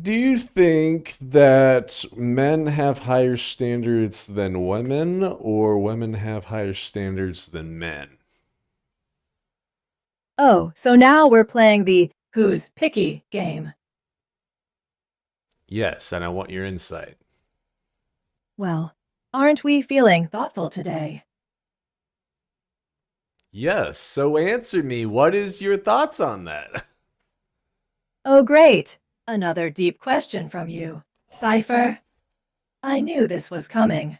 Do you think that men have higher standards than women, or women have higher standards than men? Oh, so now we're playing the who's picky game. Yes, and I want your insight. Well, aren't we feeling thoughtful today? Yes, so answer me. What is your thoughts on that? Oh, great. Another deep question from you. Cypher, I knew this was coming.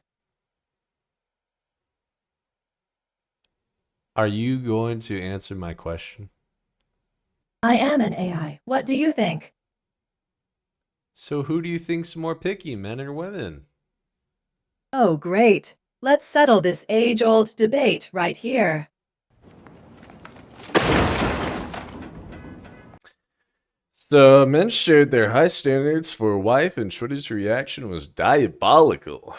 Are you going to answer my question? I am an AI. What do you think? So who do you think's more picky, men or women? Oh, great. Let's settle this age-old debate right here. So men shared their high standards for a wife, and Twitter's reaction was diabolical.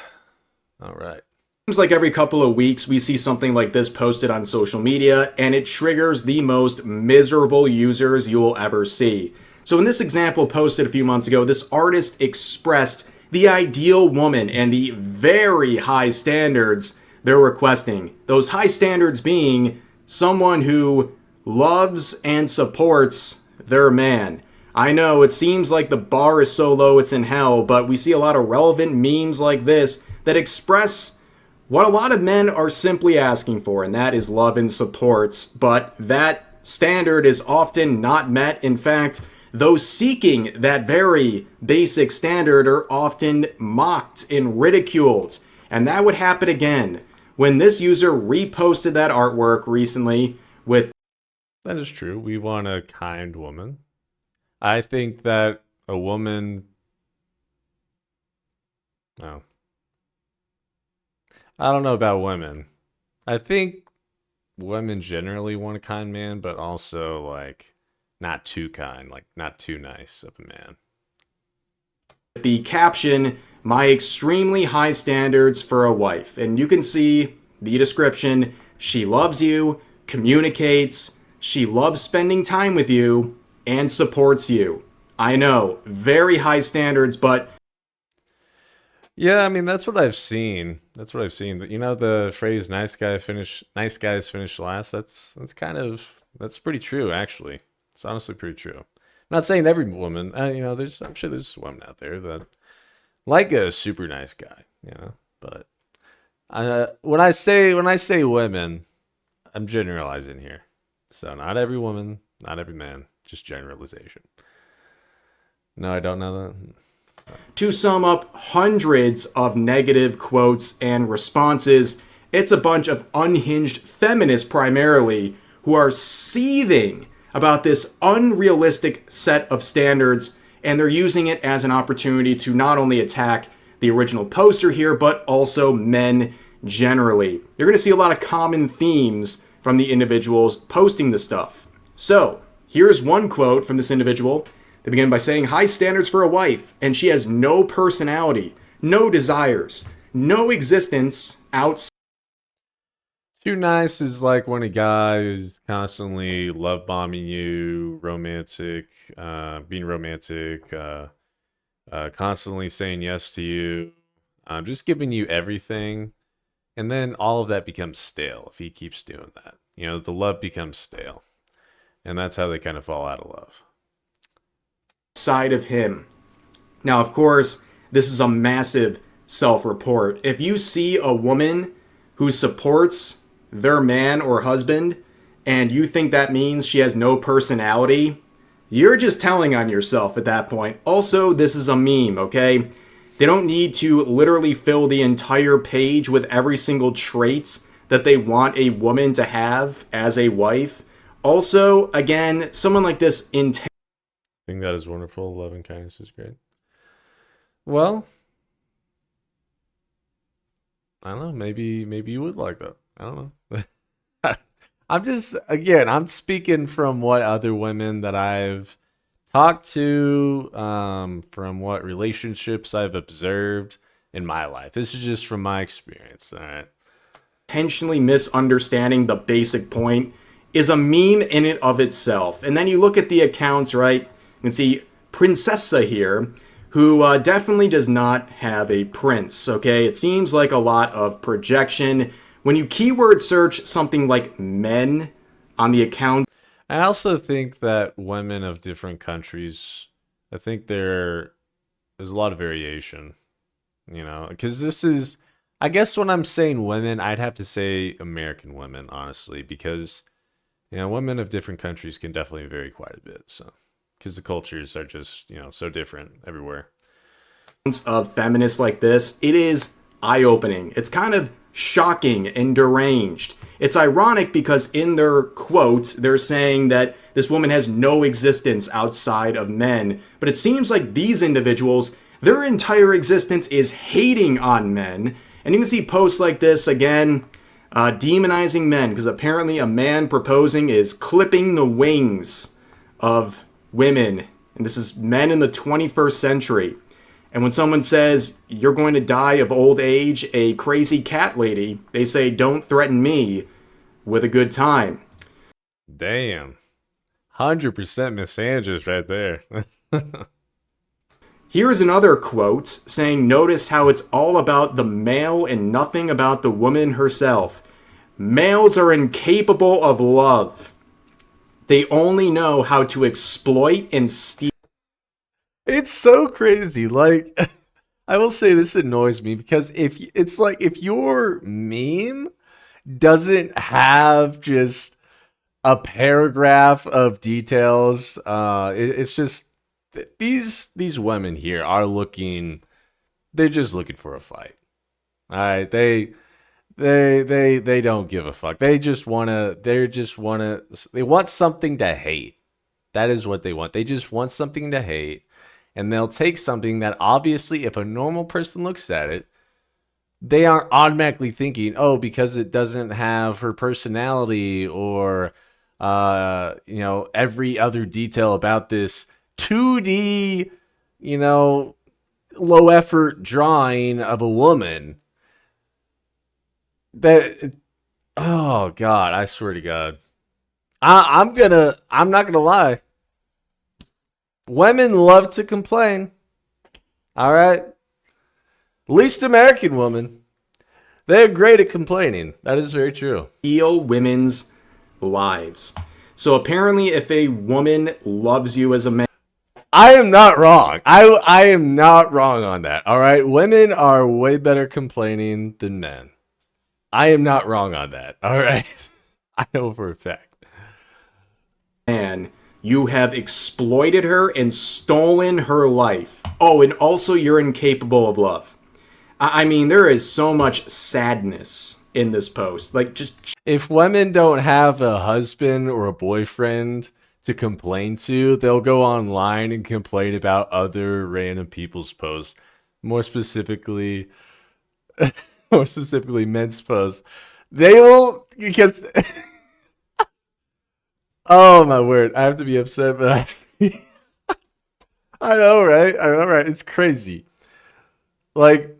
All right. Seems like every couple of weeks we see something like this posted on social media, and it triggers the most miserable users you will ever see. So in this example posted a few months ago, this artist expressed the ideal woman and the very high standards they're requesting. Those high standards being someone who loves and supports their man. I know it seems like the bar is so low it's in hell, but we see a lot of relevant memes like this that express what a lot of men are simply asking for, and that is love and supports. But that standard is often not met. In fact, those seeking that very basic standard are often mocked and ridiculed. And that would happen again when this user reposted that artwork recently with That is true. We want a kind woman. I think that a woman. Oh, I don't know about women. I think women generally want a kind man, but also like not too kind, like not too nice of a man. the caption, "My extremely high standards for a wife." And you can see the description. She loves you, communicates, she loves spending time with you, and supports you. I know, very high standards, but Yeah, I mean that's what I've seen. That's what I've seen. But you know the phrase nice guys finish last." That's kind of that's pretty true actually. It's honestly pretty true. I'm not saying every woman, there's I'm sure there's women out there that like a super nice guy, but when I say women, I'm generalizing here. So not every woman, not every man, just generalization. No, I don't know that. to sum up hundreds of negative quotes and responses, it's a bunch of unhinged feminists primarily who are seething about this unrealistic set of standards, and they're using it as an opportunity to not only attack the original poster here, but also men generally. You're going to see a lot of common themes from the individuals posting the stuff. So, here's one quote from this individual. They begin by saying, "High standards for a wife, and she has no personality, no desires, no existence outside." Too nice is like when a guy is constantly love bombing you, being romantic, constantly saying yes to you, just giving you everything. And then all of that becomes stale if he keeps doing that. The love becomes stale. And that's how they kind of fall out of love. Side of him. Now, of course, this is a massive self report. If you see a woman who supports their man or husband and you think that means she has no personality, you're just telling on yourself at that point. Also, this is a meme, okay? They don't need to literally fill the entire page with every single trait that they want a woman to have as a wife. Also, again, someone like this I think that is wonderful. Love and kindness is great. Well, I don't know. Maybe you would like that. I don't know. I'm speaking from what other women that I've talked to, from what relationships I've observed in my life. This is just from my experience. All right. intentionally misunderstanding the basic point is a meme in and of itself. And then you look at the accounts, right? You can see Princessa here, who definitely does not have a prince, okay? It seems like a lot of projection. When you keyword search something like men on the account, I also think that women of different countries, I think there's a lot of variation, because this is, I guess when I'm saying women, I'd have to say American women, honestly, because, women of different countries can definitely vary quite a bit. So, because the cultures are just, so different everywhere. of feminists like this, it is eye opening. It's kind of shocking and deranged. It's ironic because in their quotes, they're saying that this woman has no existence outside of men. But it seems like these individuals, their entire existence is hating on men. And you can see posts like this again, demonizing men, because apparently a man proposing is clipping the wings of women. And this is men in the 21st century. And when someone says, you're going to die of old age, a crazy cat lady, they say, don't threaten me with a good time. Damn. 100% misandrous right there. Here's another quote saying, notice how it's all about the male and nothing about the woman herself. Males are incapable of love. They only know how to exploit and steal. It's so crazy. Like, I will say this annoys me because if your meme doesn't have just a paragraph of details, it's just these women here are looking. They're just looking for a fight. All right, they don't give a fuck. They want something to hate. That is what they want. They just want something to hate. And they'll take something that obviously, if a normal person looks at it, they aren't automatically thinking, oh, because it doesn't have her personality or, every other detail about this 2D, low effort drawing of a woman. Oh God, I swear to God. I'm not gonna lie. Women love to complain. All right. Least American women. They're great at complaining. That is very true. Steal women's lives. So apparently, if a woman loves you as a man, I am not wrong. I am not wrong on that. All right. Women are way better complaining than men. I am not wrong on that. All right. I know for a fact. you have exploited her and stolen her life. Oh, and also you're incapable of love. I mean, there is so much sadness in this post. Like, just if women don't have a husband or a boyfriend to complain to, they'll go online and complain about other random people's posts. More specifically, men's posts. They will, because oh my word, I have to be upset, but I know, right? It's crazy. Like,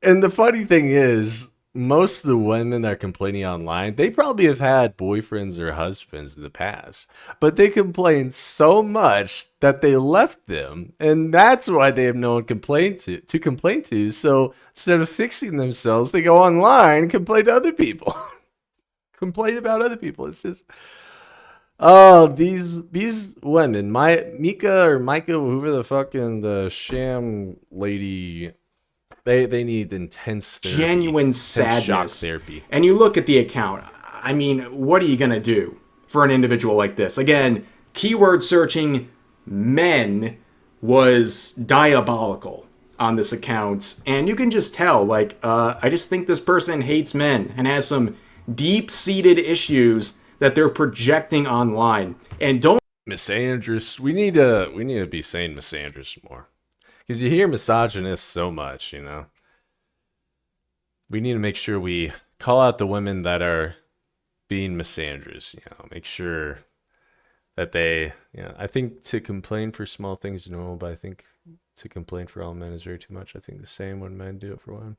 and the funny thing is, most of the women that are complaining online, they probably have had boyfriends or husbands in the past, but they complain so much that they left them, and that's why they have no one to complain to. So instead of fixing themselves, they go online and complain to other people, complain about other people. It's just, oh, these women, Micah, whoever the fucking the sham lady. They need intense therapy. Genuine sadness. Shock therapy. And you look at the account. I mean, what are you going to do for an individual like this? Again, keyword searching men was diabolical on this account. And you can just tell, like, I just think this person hates men and has some deep-seated issues that they're projecting online. And don't misandrous. We need to be saying misandrous more. Because you hear misogynist so much, We need to make sure we call out the women that are being misandrous, Make sure that they, I think to complain for small things is normal, but I think to complain for all men is very too much. I think the same when men do it for women.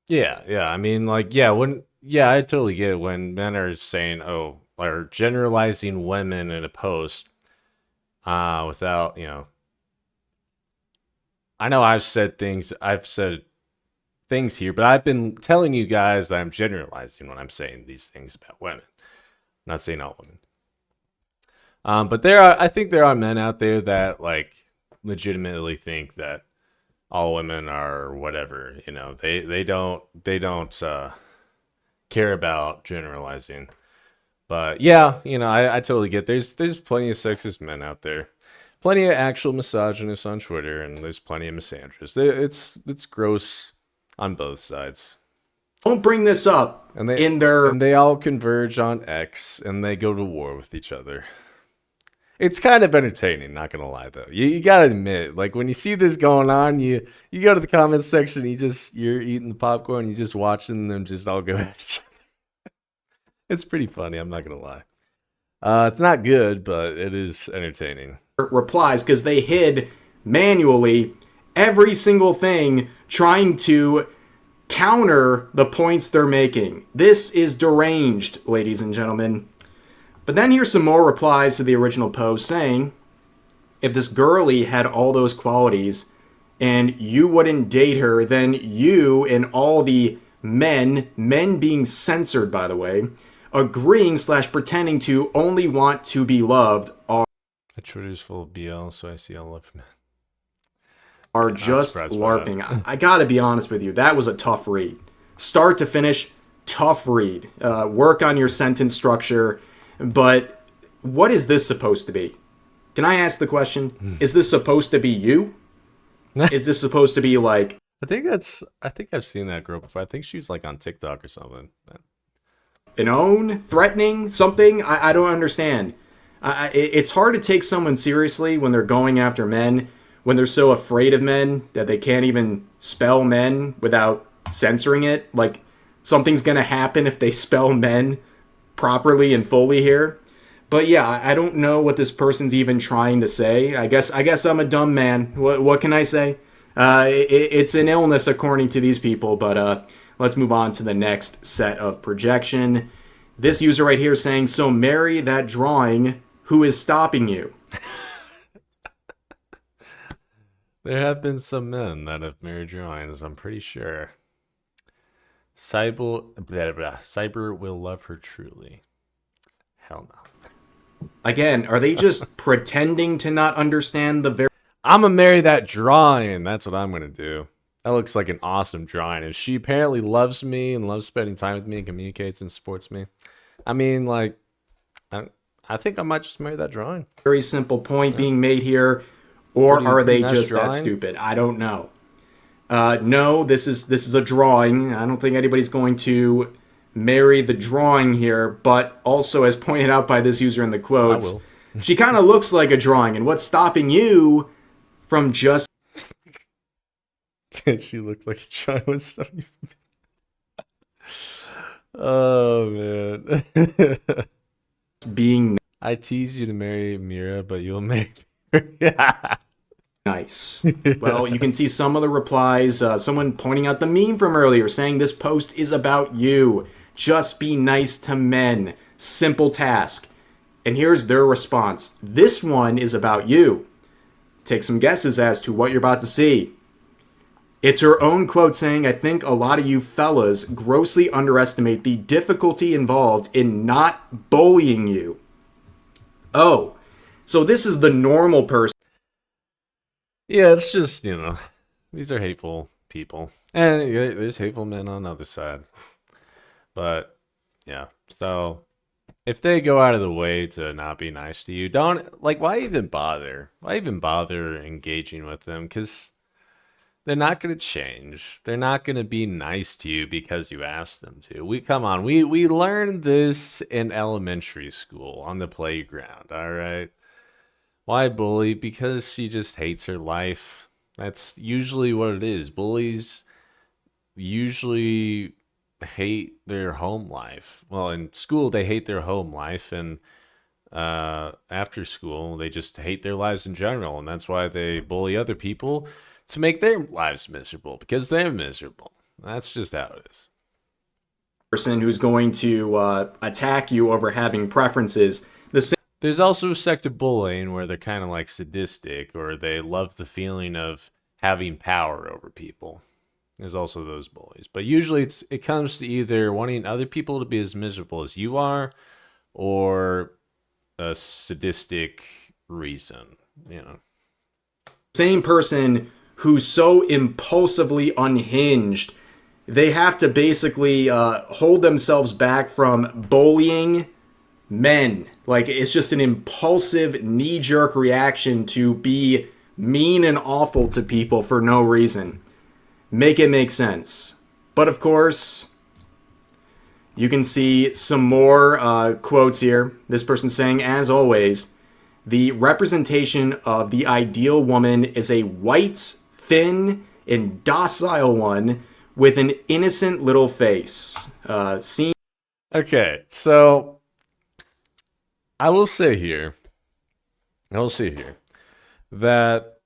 Yeah. I mean, like, I totally get it when men are saying, oh, or generalizing women in a post without, I know I've said things here, but I've been telling you guys that I'm generalizing when I'm saying these things about women. I'm not saying all women. But I think there are men out there that like legitimately think that all women are whatever, they don't care about generalizing. But yeah, I totally get there's plenty of sexist men out there. Plenty of actual misogynists on Twitter, and there's plenty of misandrists. It's gross on both sides. Don't bring this up And they in their... and they all converge on X and they go to war with each other. It's kind of entertaining, not gonna lie though. You gotta admit, like when you see this going on, you go to the comments section, you're eating the popcorn, you just watching them just all go at each other. It's pretty funny, I'm not gonna lie. It's not good, but it is entertaining. replies because they hid manually every single thing trying to counter the points they're making. This is deranged, ladies and gentlemen. But then here's some more replies to the original post saying, if this girlie had all those qualities and you wouldn't date her, then you and all the men being censored, by the way, agreeing / pretending to only want to be loved are Twitter's full of BL, so I see all of them. just LARPing. I gotta be honest with you, that was a tough read. Start to finish, tough read. Work on your sentence structure. But what is this supposed to be? Can I ask the question? Is this supposed to be you? Is this supposed to be like... I think I've seen that girl before. I think she was like on TikTok or something. an own? Threatening? Something? I don't understand. It's hard to take someone seriously when they're going after men, when they're so afraid of men that they can't even spell men without censoring it. Like, something's gonna happen if they spell men properly and fully here. But yeah, I don't know what this person's even trying to say. I guess I'm a dumb man. What can I say? It's an illness according to these people, but let's move on to the next set of projection. This user right here saying, so marry that drawing. Who is stopping you? There have been some men that have married drawings, I'm pretty sure. Cyber will love her truly. Hell no. Again, are they just pretending to not understand the very... I'm gonna marry that drawing. That's what I'm gonna do. That looks like an awesome drawing. And she apparently loves me and loves spending time with me and communicates and supports me. I mean, like, I think I might just marry that drawing. very simple point being made here? Or are they just drawing? that stupid? I don't know. No, this is a drawing. I don't think anybody's going to marry the drawing here, but also as pointed out by this user in the quotes, she kind of looks like a drawing, and what's stopping you from just She looked like a drawing with stuff. Oh man. being I tease you to marry Mira, but you'll marry her. nice? Well, you can see some of the replies. Someone pointing out the meme from earlier saying this post is about you. Just be nice to men. Simple task. And here's their response. This one is about you. Take some guesses as to what you're about to see. It's her own quote saying, I think a lot of you fellas grossly underestimate the difficulty involved in not bullying you. Oh, so this is the normal person. Yeah, it's just, these are hateful people. And there's hateful men on the other side. But, yeah. So, if they go out of the way to not be nice to you, why even bother? Why even bother engaging with them? Because they're not going to change. They're not going to be nice to you because you asked them to. We learned this in elementary school on the playground, all right? Why bully? Because she just hates her life. That's usually what it is. Bullies usually hate their home life. Well, in school, they hate their home life, and after school, they just hate their lives in general, and that's why they bully other people to make their lives miserable, because they're miserable. That's just how it is. person who's going to attack you over having preferences. The same There's also a sect of bullying where they're kind of like sadistic, or they love the feeling of having power over people. There's also those bullies, but usually it comes to either wanting other people to be as miserable as you are, or a sadistic reason. You know, same person who's so impulsively unhinged, they have to basically hold themselves back from bullying men. Like, it's just an impulsive, knee-jerk reaction to be mean and awful to people for no reason. Make it make sense. But of course, you can see some more quotes here. This person saying, as always, the representation of the ideal woman is a white, thin, and docile one with an innocent little face. okay, so I will say here that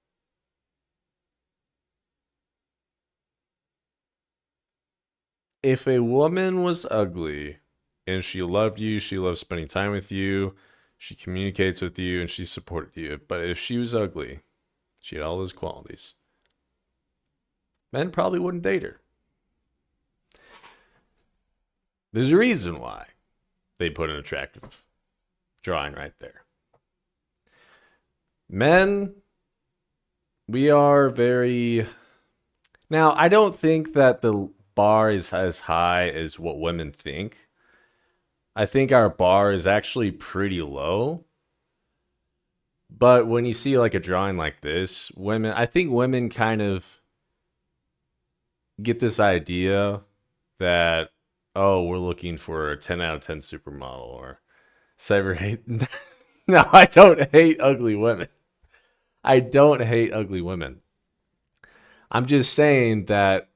if a woman was ugly and she loved you, she loved spending time with you, she communicates with you, and she supported you. But if she was ugly, she had all those qualities, men probably wouldn't date her. There's a reason why they put an attractive drawing right there. Men, we are very... Now, I don't think that the bar is as high as what women think. I think our bar is actually pretty low. But when you see like a drawing like this, I think women kind of get this idea that, oh, we're looking for a 10 out of 10 supermodel or 7 or 8. No, I don't hate ugly women. I don't hate ugly women. I'm just saying that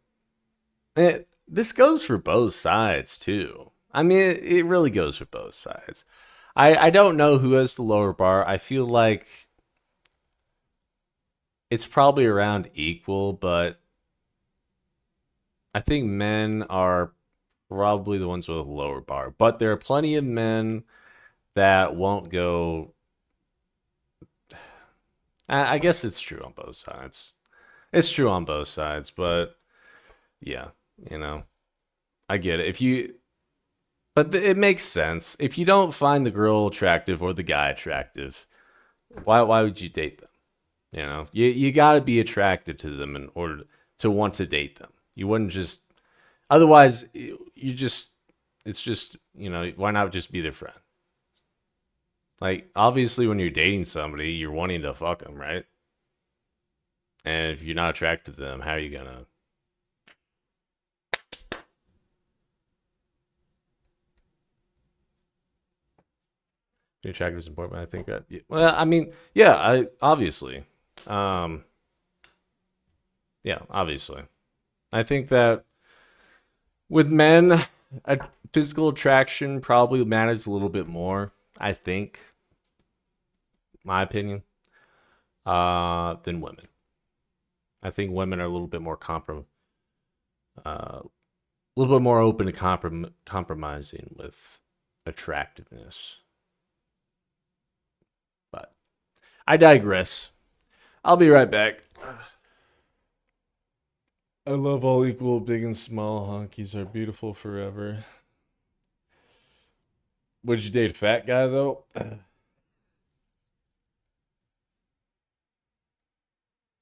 this goes for both sides too. I mean, it really goes for both sides. I don't know who has the lower bar. I feel like it's probably around equal, but I think men are probably the ones with a lower bar. But there are plenty of men that won't go. I guess it's true on both sides. It's true on both sides, but yeah, I get it. But it makes sense. If you don't find the girl attractive or the guy attractive, why would you date them? You got to be attracted to them in order to want to date them. You wouldn't just, otherwise it's just, why not just be their friend? Like, obviously when you're dating somebody, you're wanting to fuck them, right? And if you're not attracted to them, how are you gonna? Being attractive is important, but I think that, well, I mean, yeah, obviously. Yeah, obviously. I think that with men, physical attraction probably matters a little bit more, I think, my opinion, than women. I think women are a little bit more open to compromising with attractiveness. But I digress. I'll be right back. I love all equal big and small honkies are beautiful forever. Would you date a fat guy though?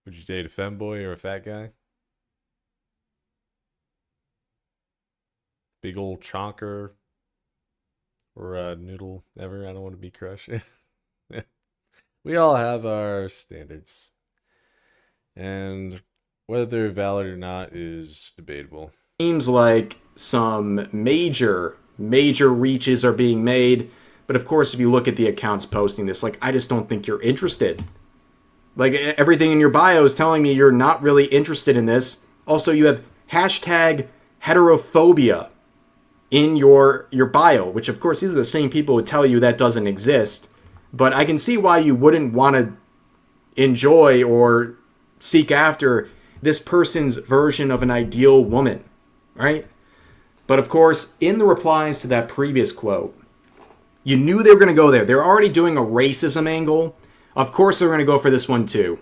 Would you date a femboy or a fat guy? Big old chonker or a noodle ever? I don't want to be crushed. We all have our standards. And whether they're valid or not is debatable. Seems like some major reaches are being made. But of course, if you look at the accounts posting this, like, I just don't think you're interested. Like, everything in your bio is telling me you're not really interested in this. Also, you have hashtag heterophobia in your bio, which of course these are the same people who tell you that doesn't exist. But I can see why you wouldn't want to enjoy or seek after this person's version of an ideal woman, right? But of course, in the replies to that previous quote, you knew they were going to go there. They're already doing a racism angle. Of course, they're going to go for this one too.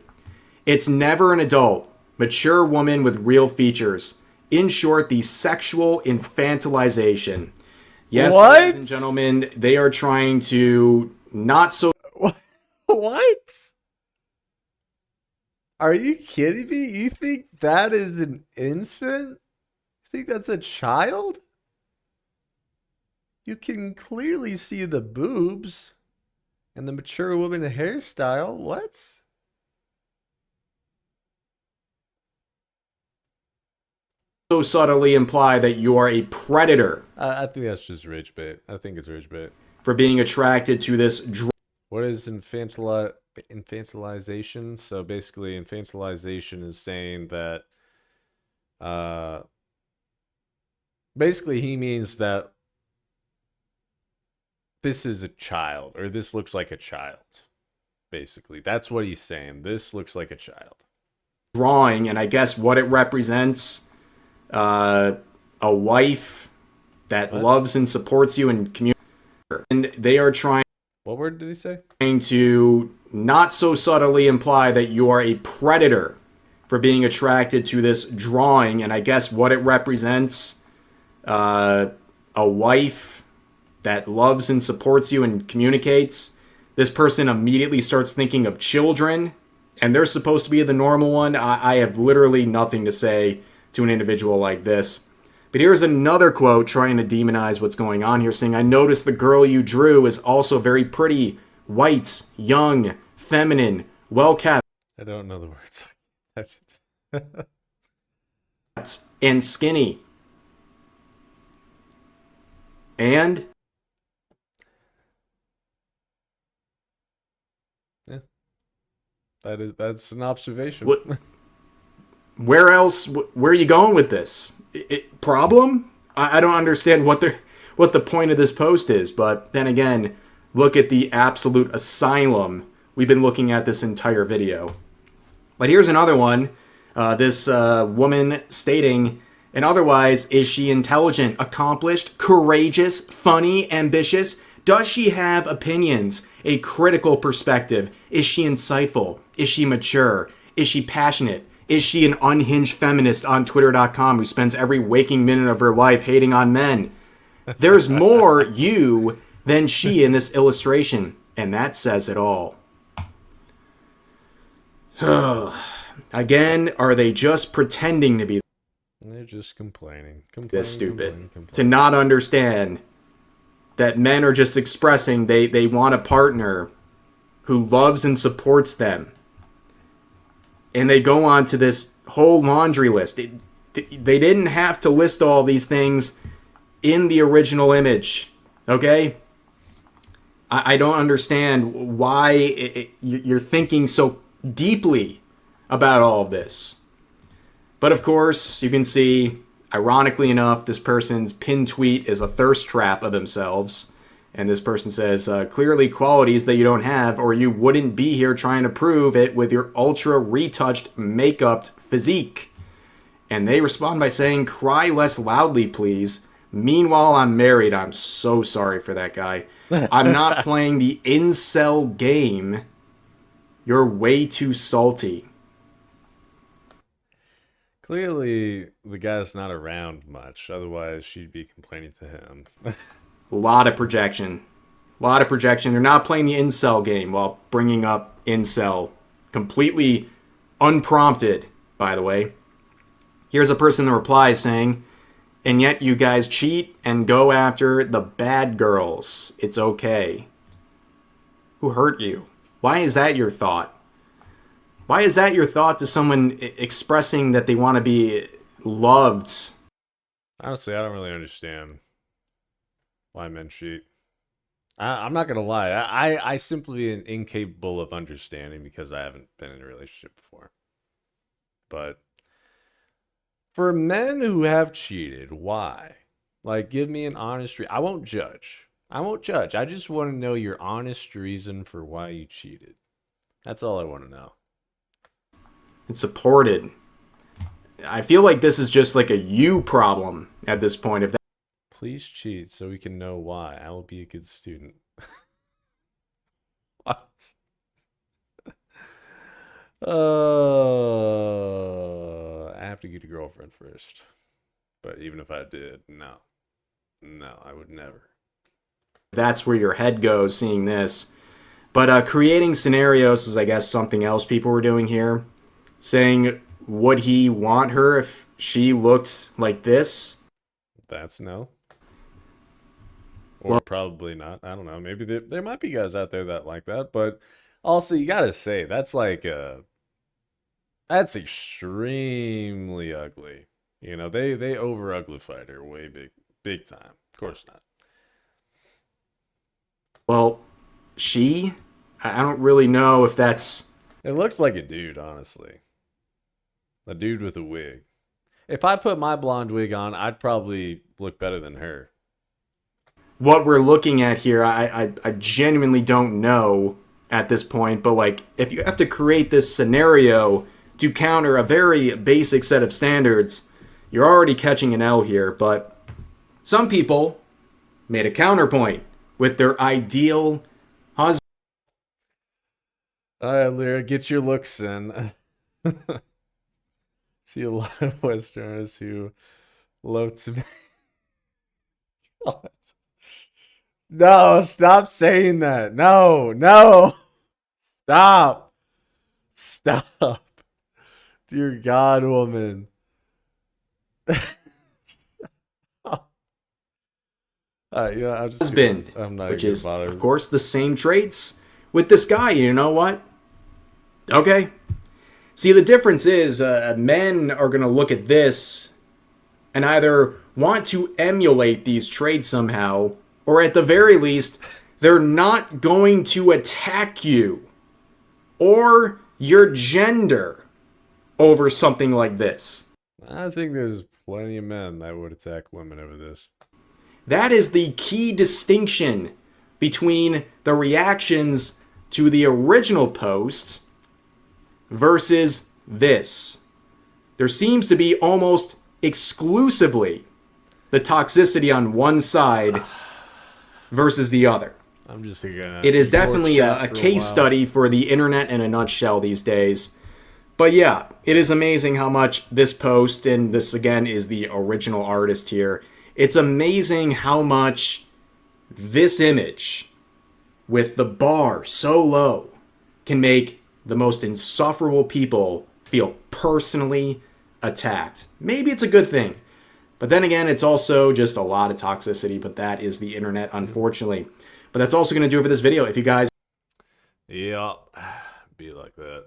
It's never an adult, mature woman with real features. In short, the sexual infantilization. Yes, What? ladies and gentlemen, they are trying to not so. What? Are you kidding me? You think that is an infant? You think that's a child? You can clearly see the boobs and the mature woman hairstyle. What? So subtly imply that you are a predator I think that's just rage bait. I think it's rage bait. for being attracted to this What is infantilization? So basically, infantilization is saying that, basically he means that this is a child, or this looks like a child. Basically, that's what he's saying. This looks like a child. drawing, and I guess what it represents, a wife that What? loves and supports you and community. And they are trying What word did he say? to not so subtly imply that you are a predator for being attracted to this drawing, and I guess what it represents, a wife that loves and supports you and communicates. This person immediately starts thinking of children, and they're supposed to be the normal one. I have literally nothing to say to an individual like this. But here's another quote trying to demonize what's going on here, saying, I noticed the girl you drew is also very pretty, white, young, feminine, well-kept, I don't know the words. and skinny. And Yeah, that's an observation. what? Where else? Where are you going with this? Problem? I don't understand what the point of this post is. But then again, look at the absolute asylum we've been looking at this entire video. But here's another one. This woman stating, and otherwise, is she intelligent, accomplished, courageous, funny, ambitious? Does she have opinions, a critical perspective? Is she insightful? Is she mature? Is she passionate? Is she an unhinged feminist on Twitter.com who spends every waking minute of her life hating on men? There's more you than she in this illustration, and that says it all. Again, are they just pretending to be They're just complaining. this stupid? To not understand that men are just expressing they want a partner who loves and supports them. And they go on to this whole laundry list. They didn't have to list all these things in the original image. Okay? I don't understand why you're thinking so deeply about all of this. But of course, you can see, ironically enough, this person's pinned tweet is a thirst trap of themselves. And this person says, clearly qualities that you don't have, or you wouldn't be here trying to prove it with your ultra retouched, makeup physique. And they respond by saying, cry less loudly, please. Meanwhile, I'm married. I'm so sorry for that guy. I'm not playing the incel game. You're way too salty. Clearly, the guy's not around much. Otherwise, she'd be complaining to him. A lot of projection. A lot of projection. They're not playing the incel game while bringing up incel. Completely unprompted, by the way. Here's a person in the reply saying, and yet you guys cheat and go after the bad girls. It's okay. Who hurt you? Why is that your thought? Why is that your thought to someone expressing that they want to be loved? Honestly, I don't really understand why men cheat. I'm not gonna lie. I simply am incapable of understanding because I haven't been in a relationship before. But for men who have cheated, why? Like, give me an honest I won't judge. I won't judge. I just want to know your honest reason for why you cheated. That's all I want to know. It's supported. I feel like this is just like a you problem at this point. If Please cheat so we can know why. I will be a good student. What? I have to get a girlfriend first. But even if I did, no. No, I would never. That's where your head goes seeing this. But creating scenarios is, I guess, something else people were doing here. Saying, would he want her if she looked like this? That's no. Or Well, probably not. I don't know. Maybe there might be guys out there that like that. But also, you gotta say, that's like that's extremely ugly. You know, they over uglified her way big time. Of course not. well, I don't really know if that's It looks like a dude, honestly. A dude with a wig. If I put my blonde wig on, I'd probably look better than her. what we're looking at here. I genuinely don't know at this point, but like, if you have to create this scenario to counter a very basic set of standards, you're already catching an L here. But some people made a counterpoint with their ideal husband. All right, Lyra, get your looks in. See a lot of Westerners who love to be. No, stop saying that. No, no. Stop. Stop. Dear God, woman. Yeah, I'm just Husband, I'm not which even is, gonna bother. of course, the same traits with this guy. You know what? Okay. See, the difference is men are going to look at this and either want to emulate these traits somehow, or at the very least, they're not going to attack you or your gender over something like this. I think there's plenty of men that would attack women over this. That is the key distinction between the reactions to the original post versus this. There seems to be almost exclusively the toxicity on one side versus the other. I'm just gonna. It is ignore definitely chat a for case while. study for the internet in a nutshell these days. But yeah, it is amazing how much this post, and this again is the original artist here, it's amazing how much this image with the bar so low can make the most insufferable people feel personally attacked. Maybe it's a good thing. But then again, it's also just a lot of toxicity, but that is the internet, unfortunately. But that's also going to do it for this video. If you guys Yeah, be like that.